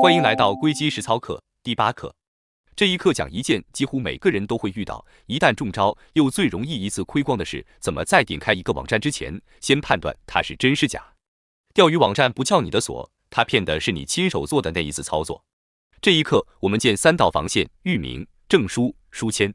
欢迎来到硅基实操课第8课。这一课讲一件几乎每个人都会遇到，一旦中招又最容易一次亏光的事：怎么在点开一个网站之前，先判断它是真是假。钓鱼网站不撬你的锁，它骗的是你亲手做的那一次操作。这一课我们见3道防线：域名、证书、书签。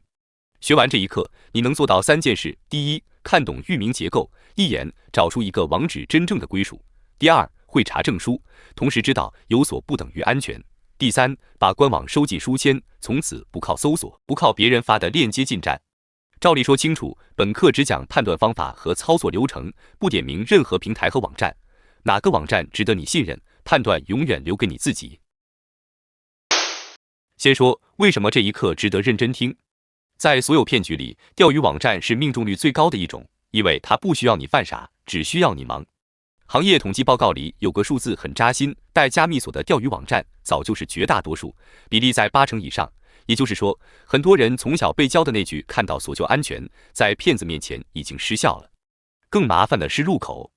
学完这一课，你能做到3件事：第一，看懂域名结构，一眼找出一个网址真正的归属；第二，会查证书，同时知道有锁不等于安全；第三，把官网收进书签，从此不靠搜索，不靠别人发的链接进站。照例说清楚，本课只讲判断方法和操作流程，不点名任何平台和网站，哪个网站值得你信任，判断永远留给你自己。先说为什么这一课值得认真听。在所有骗局里，钓鱼网站是命中率最高的一种，因为它不需要你犯傻，只需要你忙。行业统计报告里有个数字很扎心，带加密锁的钓鱼网站早就是绝大多数，比例在80%以上。也就是说，很多人从小被教的那句看到锁就安全，在骗子面前已经失效了。更麻烦的是入口，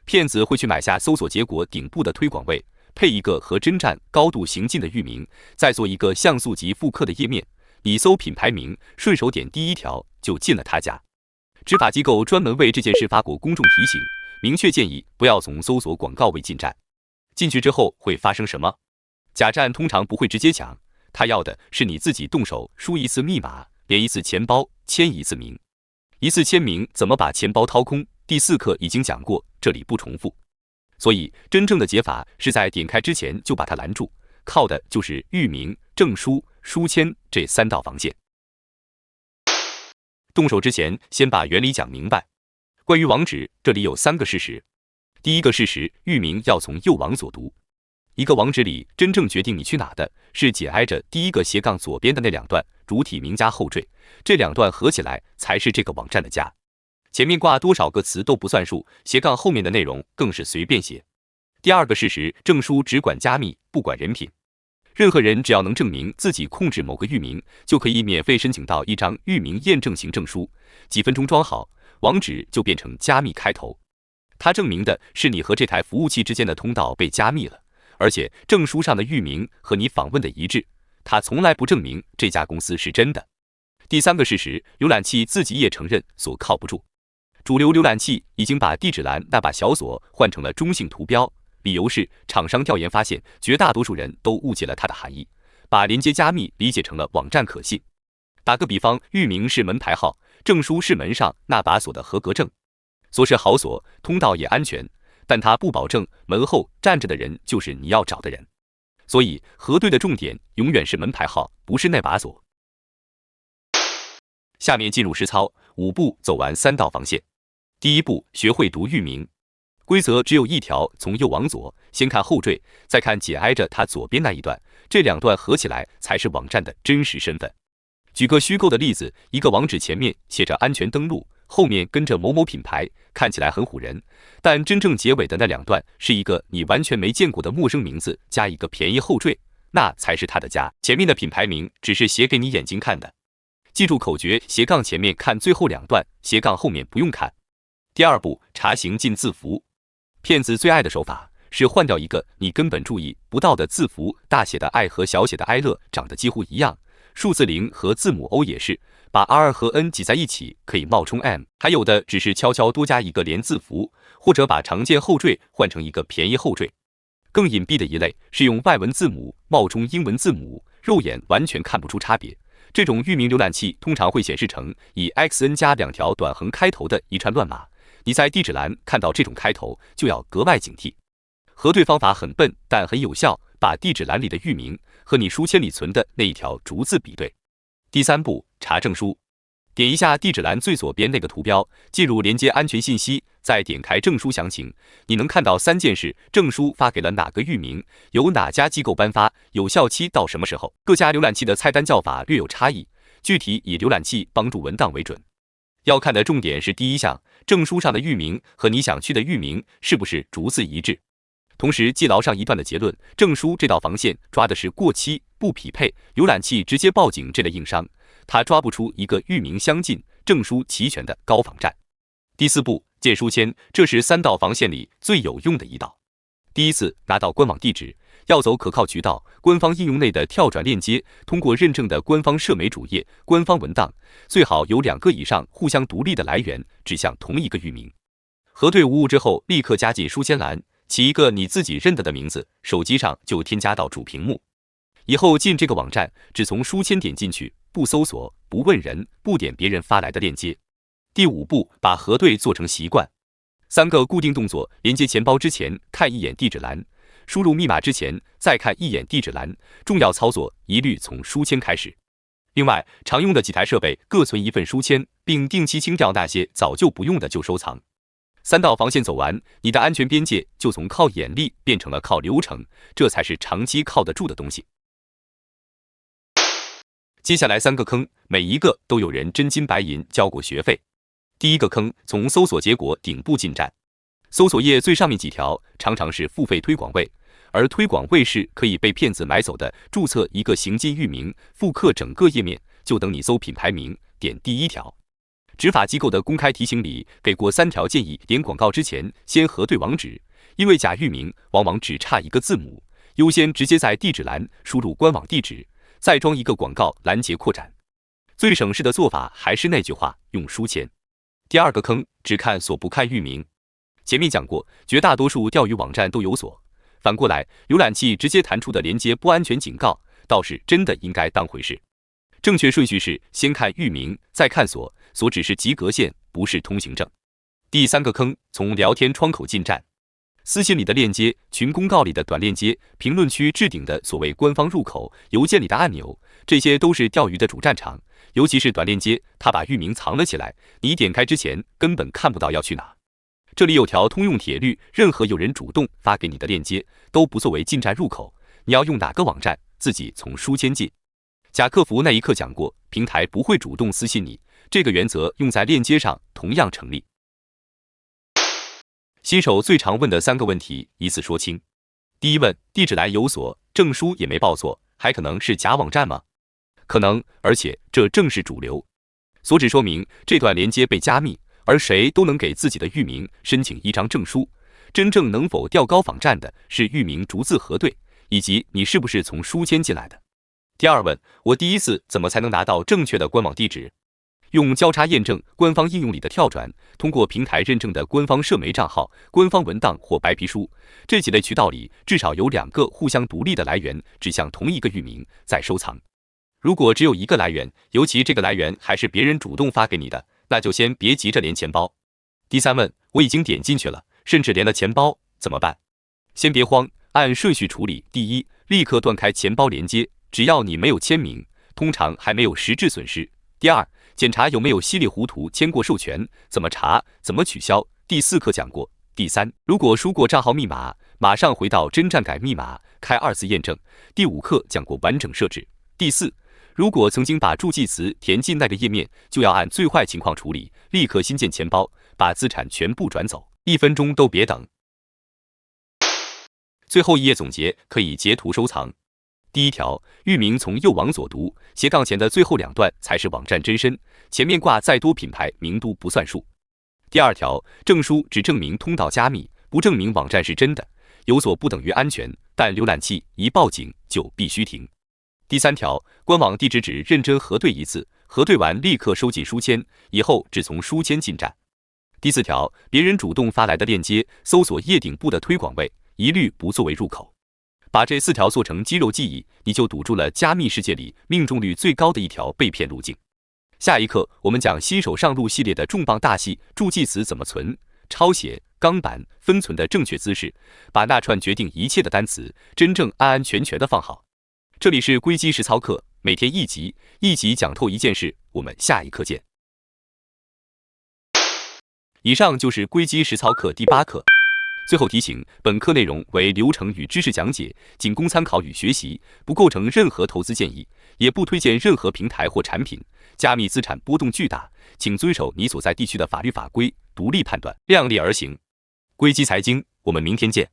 骗子会去买下搜索结果顶部的推广位，配一个和真站高度行进的域名，再做一个像素级复刻的页面，你搜品牌名，顺手点第一条就进了他家。执法机构专门为这件事发过公众提醒，明确建议不要从搜索广告位进站。进去之后会发生什么？假站通常不会直接抢，他要的是你自己动手输一次密码，连一次钱包，签一次名。一次签名怎么把钱包掏空？第4课已经讲过，这里不重复。所以真正的解法是在点开之前就把它拦住，靠的就是域名、证书、书签这3道防线。动手之前，先把原理讲明白。关于网址，这里有3个事实。第一个事实，域名要从右往左读。一个网址里真正决定你去哪的，是紧挨着第一个斜杠左边的那2段，主体名加后缀，这2段合起来才是这个网站的家。前面挂多少个词都不算数，斜杠后面的内容更是随便写。第二个事实，证书只管加密，不管人品。任何人只要能证明自己控制某个域名，就可以免费申请到一张域名验证型证书，几分钟装好，网址就变成加密开头。它证明的是你和这台服务器之间的通道被加密了，而且证书上的域名和你访问的一致，它从来不证明这家公司是真的。第3个事实，浏览器自己也承认锁靠不住。主流浏览器已经把地址栏那把小锁换成了中性图标，理由是厂商调研发现，绝大多数人都误解了它的含义，把连接加密理解成了网站可信。打个比方，域名是门牌号，证书是门上那把锁的合格证。锁是好锁，通道也安全，但它不保证门后站着的人就是你要找的人。所以核对的重点永远是门牌号，不是那把锁。下面进入实操，5步走完3道防线。第一步，学会读域名。规则只有一条，从右往左，先看后缀，再看紧挨着它左边那一段，这2段合起来才是网站的真实身份。举个虚构的例子，一个网址前面写着安全登录，后面跟着某某品牌，看起来很唬人，但真正结尾的那2段是一个你完全没见过的陌生名字加一个便宜后缀，那才是他的家。前面的品牌名只是写给你眼睛看的。记住口诀：斜杠前面看最后2段，斜杠后面不用看。第2步，查询进字符。骗子最爱的手法是换掉一个你根本注意不到的字符，大写的爱和小写的哀乐长得几乎一样，数字0和字母 O 也是，把 R 和 N 挤在一起可以冒充 M， 还有的只是悄悄多加一个连字符，或者把常见后缀换成一个便宜后缀。更隐蔽的一类是用外文字母冒充英文字母，肉眼完全看不出差别。这种域名浏览器通常会显示成以 XN 加2条短横开头的一串乱码，你在地址栏看到这种开头就要格外警惕。核对方法很笨，但很有效，把地址栏里的域名和你书签里存的那一条逐字比对。第3步，查证书。点一下地址栏最左边那个图标，进入连接安全信息，再点开证书详情，你能看到3件事：证书发给了哪个域名，由哪家机构颁发，有效期到什么时候。各家浏览器的菜单叫法略有差异，具体以浏览器帮助文档为准。要看的重点是第1项，证书上的域名和你想去的域名是不是逐字一致。同时记牢上一段的结论：证书这道防线抓的是过期、不匹配，浏览器直接报警这类硬伤，它抓不出一个域名相近、证书齐全的高仿站。第4步，建书签，这是3道防线里最有用的一道。第一次拿到官网地址，要走可靠渠道，官方应用内的跳转链接，通过认证的官方社媒主页、官方文档，最好有2个以上互相独立的来源，指向同一个域名。核对无误之后，立刻加进书签栏，起一个你自己认得的名字，手机上就添加到主屏幕。以后进这个网站，只从书签点进去，不搜索，不问人，不点别人发来的链接。第5步，把核对做成习惯。3个固定动作：连接钱包之前看一眼地址栏，输入密码之前再看一眼地址栏。重要操作一律从书签开始。另外，常用的几台设备各存1份书签，并定期清掉那些早就不用的就收藏。3道防线走完，你的安全边界就从靠眼力变成了靠流程，这才是长期靠得住的东西。接下来3个坑，每一个都有人真金白银交过学费。第1个坑，从搜索结果顶部进站。搜索页最上面几条常常是付费推广位，而推广位是可以被骗子买走的。注册一个行进域名，复刻整个页面，就等你搜品牌名，点第1条。执法机构的公开提醒里给过3条建议，点广告之前先核对网址，因为假域名往往只差1个字母，优先直接在地址栏输入官网地址，再装一个广告拦截扩展。最省事的做法还是那句话，用书签。第2个坑，只看锁不看域名。前面讲过，绝大多数钓鱼网站都有锁，反过来浏览器直接弹出的连接不安全警告，倒是真的应该当回事。正确顺序是先看域名，再看锁，锁只是及格线，不是通行证。第3个坑，从聊天窗口进站。私信里的链接、群公告里的短链接、评论区置顶的所谓官方入口、邮件里的按钮，这些都是钓鱼的主战场。尤其是短链接，它把域名藏了起来，你点开之前根本看不到要去哪。这里有条通用铁律，任何有人主动发给你的链接都不作为进站入口，你要用哪个网站，自己从书签进。假客服那一刻讲过，平台不会主动私信你，这个原则用在链接上同样成立。新手最常问的3个问题，一次说清。第1问，地址栏有锁，证书也没报错，还可能是假网站吗？可能，而且这正是主流。锁只说明这段连接被加密，而谁都能给自己的域名申请一张证书。真正能否调高访站的是域名逐字核对，以及你是不是从书签进来的。第2问，我第1次怎么才能拿到正确的官网地址？用交叉验证、官方应用里的跳转，通过平台认证的官方社媒账号、官方文档或白皮书，这几类渠道里至少有2个互相独立的来源指向同一个域名，再收藏。如果只有1个来源，尤其这个来源还是别人主动发给你的，那就先别急着连钱包。第3问，我已经点进去了，甚至连了钱包，怎么办？先别慌，按顺序处理。第1，立刻断开钱包连接，只要你没有签名，通常还没有实质损失。第2，检查有没有稀里糊涂签过授权，怎么查，怎么取消。第4课讲过。第3，如果输过账号密码，马上回到真站改密码，开2次验证。第5课讲过完整设置。第4，如果曾经把助记词填进那个页面，就要按最坏情况处理，立刻新建钱包，把资产全部转走，1分钟都别等。最后1页总结，可以截图收藏。第1条，域名从右往左读，斜杠前的最后2段才是网站真身，前面挂再多品牌名都不算数。第2条，证书只证明通道加密，不证明网站是真的，有锁不等于安全，但浏览器一报警就必须停。第3条，官网地址只认真核对1次，核对完立刻收进书签，以后只从书签进站。第4条，别人主动发来的链接，搜索页顶部的推广位，一律不作为入口。把这4条做成肌肉记忆，你就堵住了加密世界里命中率最高的一条被骗路径。下一课我们讲新手上路系列的重磅大戏，助记词怎么存，抄写、钢板、分存的正确姿势，把那串决定一切的单词真正安安全全的放好。这里是硅基实操课，每天1集，1集讲透一件事，我们下一课见。以上就是硅基实操课第8课。最后提醒，本课内容为流程与知识讲解，仅供参考与学习，不构成任何投资建议，也不推荐任何平台或产品。加密资产波动巨大，请遵守你所在地区的法律法规，独立判断，量力而行。硅基财经，我们明天见。